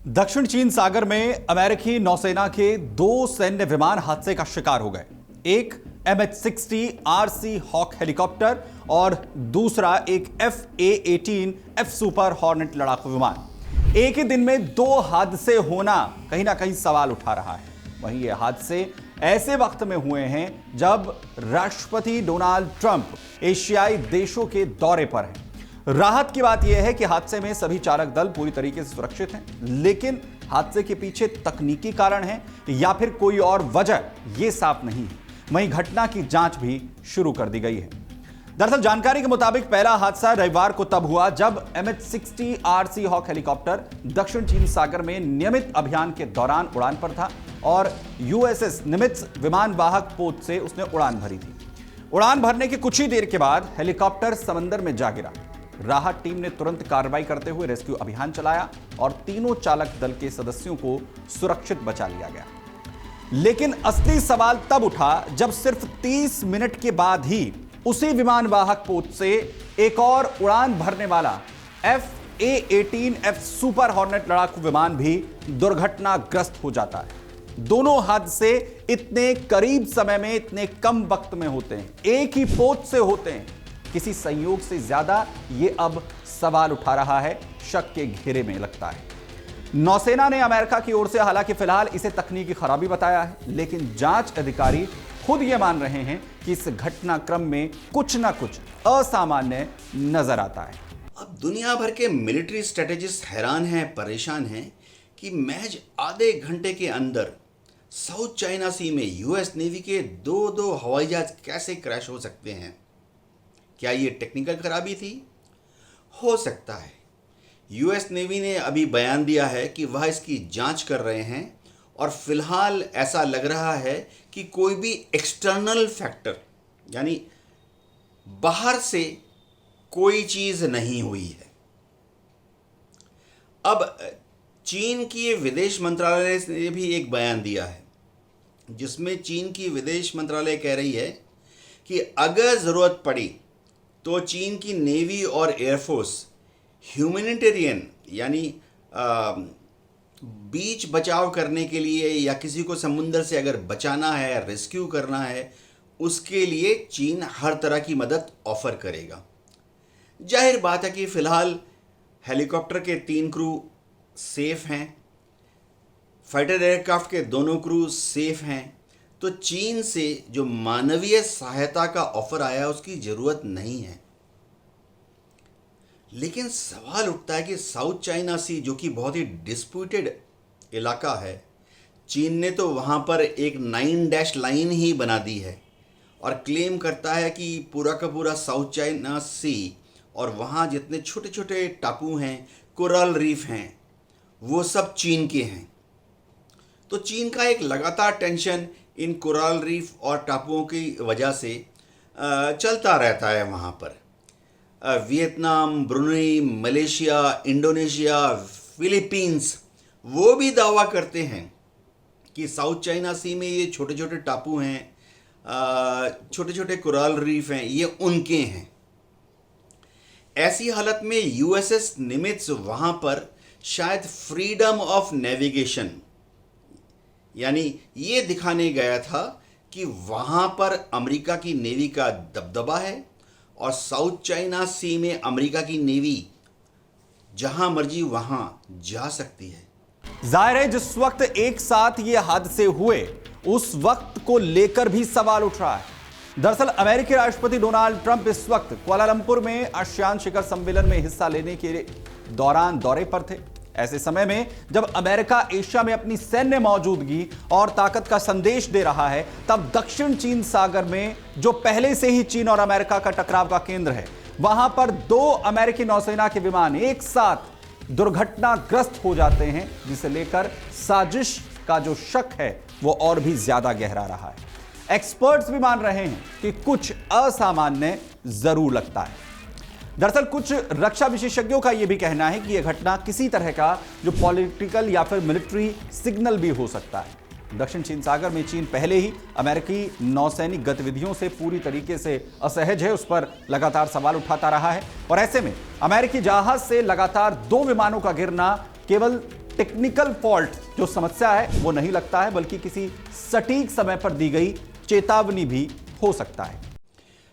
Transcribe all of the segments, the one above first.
दक्षिण चीन सागर में अमेरिकी नौसेना के दो सैन्य विमान हादसे का शिकार हो गए। एक MH-60 RC हॉक हेलीकॉप्टर और दूसरा एक FA-18 F सुपर हॉर्नेट लड़ाकू विमान। एक ही दिन में दो हादसे होना कहीं ना कहीं सवाल उठा रहा है। वहीं ये हादसे ऐसे वक्त में हुए हैं जब राष्ट्रपति डोनाल्ड ट्रंप एशियाई देशों के दौरे पर हैं। राहत की बात यह है कि हादसे में सभी चालक दल पूरी तरीके से सुरक्षित हैं, लेकिन हादसे के पीछे तकनीकी कारण है या फिर कोई और वजह यह साफ नहीं है। वहीं घटना की जांच भी शुरू कर दी गई है। दरअसल जानकारी के मुताबिक पहला हादसा रविवार को तब हुआ जब MH-60 RC हॉक हेलीकॉप्टर दक्षिण चीन सागर में नियमित अभियान के दौरान उड़ान पर था और USS निमित्ज विमान वाहक पोत से उसने उड़ान भरी थी। उड़ान भरने की कुछ ही देर के बाद हेलीकॉप्टर समंदर में जा गिरा। राहत टीम ने तुरंत कार्रवाई करते हुए रेस्क्यू अभियान चलाया और तीनों चालक दल के सदस्यों को सुरक्षित बचा लिया गया। लेकिन असली सवाल तब उठा जब सिर्फ 30 मिनट के बाद ही उसी विमान वाहक पोत से एक और उड़ान भरने वाला FA-18 F सुपर हॉर्नेट लड़ाकू विमान भी दुर्घटनाग्रस्त हो जाता है। दोनों हादसे इतने करीब समय में इतने कम वक्त में होते हैं, एक ही पोत से होते हैं। किसी संयोग से ज्यादा यह अब सवाल उठा रहा है, शक के घेरे में लगता है। नौसेना ने अमेरिका की ओर से हालांकि फिलहाल इसे तकनीकी खराबी बताया है, लेकिन जांच अधिकारी खुद यह मान रहे हैं कि इस घटनाक्रम में कुछ ना कुछ असामान्य नजर आता है। अब दुनिया भर के मिलिट्री स्ट्रेटेजिस्ट हैरान हैं, परेशान हैं कि महज आधे घंटे के अंदर साउथ चाइना सी में US नेवी के दो हवाई जहाज कैसे क्रैश हो सकते हैं। क्या ये टेक्निकल खराबी थी? हो सकता है। US नेवी ने अभी बयान दिया है कि वह इसकी जांच कर रहे हैं और फिलहाल ऐसा लग रहा है कि कोई भी एक्सटर्नल फैक्टर यानी बाहर से कोई चीज नहीं हुई है। अब चीन की विदेश मंत्रालय ने भी एक बयान दिया है जिसमें चीन की विदेश मंत्रालय कह रही है कि अगर जरूरत पड़ी तो चीन की नेवी और एयरफोर्स ह्यूमैनिटेरियन यानी बीच बचाव करने के लिए या किसी को समुद्र से अगर बचाना है, रेस्क्यू करना है, उसके लिए चीन हर तरह की मदद ऑफर करेगा। जाहिर बात है कि फिलहाल हेलीकॉप्टर के 3 क्रू सेफ हैं, फाइटर एयरक्राफ्ट के दोनों क्रू सेफ हैं, तो चीन से जो मानवीय सहायता का ऑफर आया उसकी जरूरत नहीं है। लेकिन सवाल उठता है कि साउथ चाइना सी जो कि बहुत ही डिस्प्यूटेड इलाका है, चीन ने तो वहां पर एक 9 डैश लाइन ही बना दी है और क्लेम करता है कि पूरा का पूरा साउथ चाइना सी और वहां जितने छोटे छोटे टापू हैं, कोरल रीफ हैं, वो सब चीन के हैं। तो चीन का एक लगातार टेंशन इन कोरल रीफ और टापुओं की वजह से चलता रहता है। वहाँ पर Vietnam, Brunei, Malaysia, Indonesia, Philippines वो भी दावा करते हैं कि साउथ चाइना सी में ये छोटे छोटे टापू हैं, छोटे छोटे कोरल रीफ हैं, ये उनके हैं। ऐसी हालत में USS निमित्ज वहाँ पर शायद फ्रीडम ऑफ नेविगेशन यानी ये दिखाने गया था कि वहाँ पर अमेरिका की नेवी का दबदबा है और साउथ चाइना सी में अमेरिका की नेवी जहां मर्जी वहां जा सकती है। जाहिर है जिस वक्त एक साथ ये हादसे हुए उस वक्त को लेकर भी सवाल उठ रहा है। दरअसल अमेरिकी राष्ट्रपति डोनाल्ड ट्रंप इस वक्त कुआलालंपुर में आसियान शिखर सम्मेलन में हिस्सा लेने के दौरान दौरे पर थे। ऐसे समय में जब अमेरिका एशिया में अपनी सैन्य मौजूदगी और ताकत का संदेश दे रहा है, तब दक्षिण चीन सागर में जो पहले से ही चीन और अमेरिका का टकराव का केंद्र है, वहां पर दो अमेरिकी नौसेना के विमान एक साथ दुर्घटनाग्रस्त हो जाते हैं, जिसे लेकर साजिश का जो शक है वो और भी ज्यादा गहरा रहा है। एक्सपर्ट्स भी मान रहे हैं कि कुछ असामान्य जरूर लगता है। दरअसल कुछ रक्षा विशेषज्ञों का यह भी कहना है कि यह घटना किसी तरह का जो पॉलिटिकल या फिर मिलिट्री सिग्नल भी हो सकता है। दक्षिण चीन सागर में चीन पहले ही अमेरिकी नौसैनिक गतिविधियों से पूरी तरीके से असहज है, उस पर लगातार सवाल उठाता रहा है और ऐसे में अमेरिकी जहाज से लगातार 2 विमानों का गिरना केवल टेक्निकल फॉल्ट जो समस्या है वो नहीं लगता है, बल्कि किसी सटीक समय पर दी गई चेतावनी भी हो सकता है।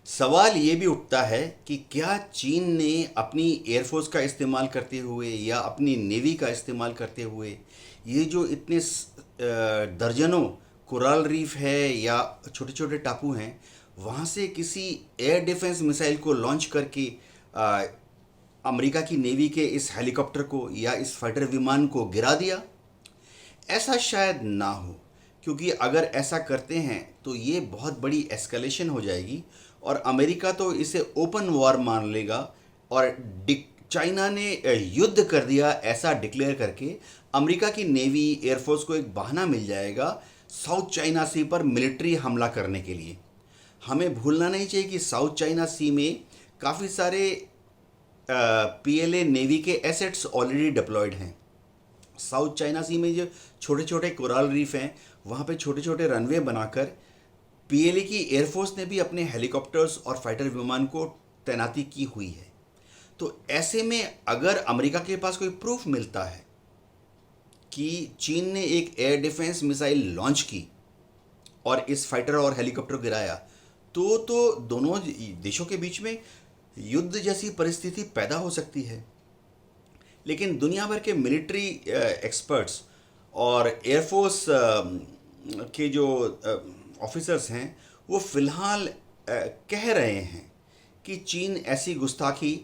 सवाल ये भी उठता है कि क्या चीन ने अपनी एयरफोर्स का इस्तेमाल करते हुए या अपनी नेवी का इस्तेमाल करते हुए ये जो इतने दर्जनों कोरल रीफ है या छोटे छोटे टापू हैं, वहाँ से किसी एयर डिफेंस मिसाइल को लॉन्च करके अमेरिका की नेवी के इस हेलीकॉप्टर को या इस फाइटर विमान को गिरा दिया? ऐसा शायद ना हो, क्योंकि अगर ऐसा करते हैं तो ये बहुत बड़ी एस्केलेशन हो जाएगी और अमेरिका तो इसे ओपन वॉर मान लेगा और चाइना ने युद्ध कर दिया ऐसा डिक्लेयर करके अमेरिका की नेवी एयरफोर्स को एक बहाना मिल जाएगा साउथ चाइना सी पर मिलिट्री हमला करने के लिए। हमें भूलना नहीं चाहिए कि साउथ चाइना सी में काफ़ी सारे पीएलए नेवी के एसेट्स ऑलरेडी डिप्लॉयड हैं। साउथ चाइना सी में जो छोटे छोटे कोरल रीफ हैं, वहाँ पे छोटे छोटे रनवे बनाकर पीएलए की एयरफोर्स ने भी अपने हेलीकॉप्टर्स और फाइटर विमान को तैनाती की हुई है। तो ऐसे में अगर अमेरिका के पास कोई प्रूफ मिलता है कि चीन ने एक एयर डिफेंस मिसाइल लॉन्च की और इस फाइटर और हेलीकॉप्टर गिराया, तो दोनों देशों के बीच में युद्ध जैसी परिस्थिति पैदा हो सकती है। लेकिन दुनिया भर के मिलिट्री एक्सपर्ट्स और एयरफोर्स के जो ऑफिसर्स हैं वो फ़िलहाल कह रहे हैं कि चीन ऐसी गुस्ताखी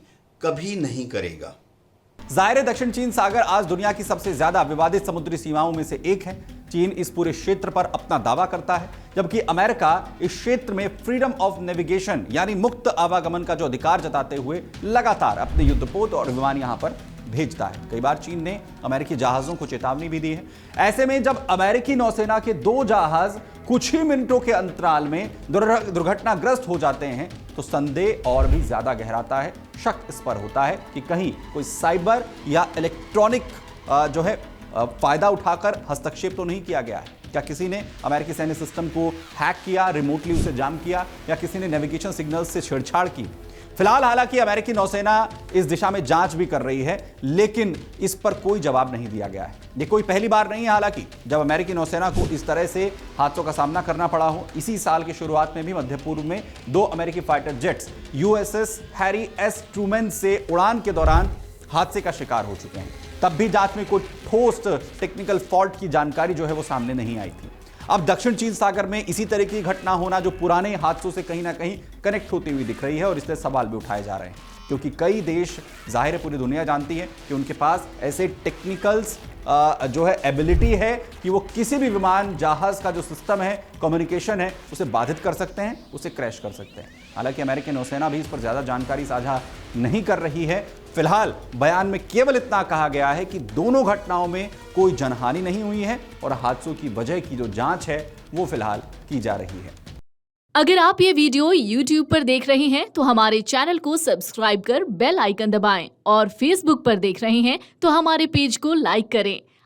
कभी नहीं करेगा। जाहिर है दक्षिण चीन सागर आज दुनिया की सबसे ज्यादा विवादित समुद्री सीमाओं में से एक है। चीन इस पूरे क्षेत्र पर अपना दावा करता है, जबकि अमेरिका इस क्षेत्र में फ्रीडम ऑफ नेविगेशन यानी मुक्त आवागमन का जो अधिकार जताते हुए लगातार अपने युद्धपोत और विमान यहां पर भेजता है। कई बार चीन ने अमेरिकी जहाजों को चेतावनी भी दी है। ऐसे में जब अमेरिकी नौसेना के 2 जहाज कुछ ही मिनटों के अंतराल में दुर्घटनाग्रस्त हो जाते हैं तो संदेह और भी ज्यादा गहराता है। शक इस पर होता है कि कहीं कोई साइबर या इलेक्ट्रॉनिक जो है फायदा उठाकर हस्तक्षेप तो नहीं किया गया है। क्या किसी ने अमेरिकी सैन्य सिस्टम को हैक किया, रिमोटली उसे जाम किया, या किसी ने नेविगेशन सिग्नल्स से छेड़छाड़ की? फिलहाल हालांकि अमेरिकी नौसेना इस दिशा में जांच भी कर रही है, लेकिन इस पर कोई जवाब नहीं दिया गया है। ये कोई पहली बार नहीं है हालांकि जब अमेरिकी नौसेना को इस तरह से हादसों का सामना करना पड़ा हो। इसी साल की शुरुआत में भी मध्य पूर्व में 2 अमेरिकी fighter jets USS Harry S Trueman से उड़ान के दौरान हादसे का शिकार हो चुके हैं। तब भी जांच में कोई ठोस टेक्निकल फॉल्ट की जानकारी जो है वो सामने नहीं आई थी। अब दक्षिण चीन सागर में इसी तरह की घटना होना जो पुराने हादसों से कहीं ना कहीं कनेक्ट होती हुई दिख रही है और इसलिए सवाल भी उठाए जा रहे हैं, क्योंकि कई देश, जाहिर है पूरी दुनिया जानती है कि उनके पास ऐसे टेक्निकल्स जो है एबिलिटी है कि वो किसी भी विमान जहाज का जो सिस्टम है, कम्युनिकेशन है, उसे बाधित कर सकते हैं, उसे क्रैश कर सकते हैं। हालांकि अमेरिकी नौसेना भी इस पर ज़्यादा जानकारी साझा नहीं कर रही है। फिलहाल बयान में केवल इतना कहा गया है कि दोनों घटनाओं में कोई जनहानि नहीं हुई है और हादसों की वजह की जो जांच है वो फिलहाल की जा रही है। अगर आप ये वीडियो YouTube पर देख रहे हैं तो हमारे चैनल को सब्सक्राइब कर बेल आइकन दबाएं और Facebook पर देख रहे हैं तो हमारे पेज को लाइक करें।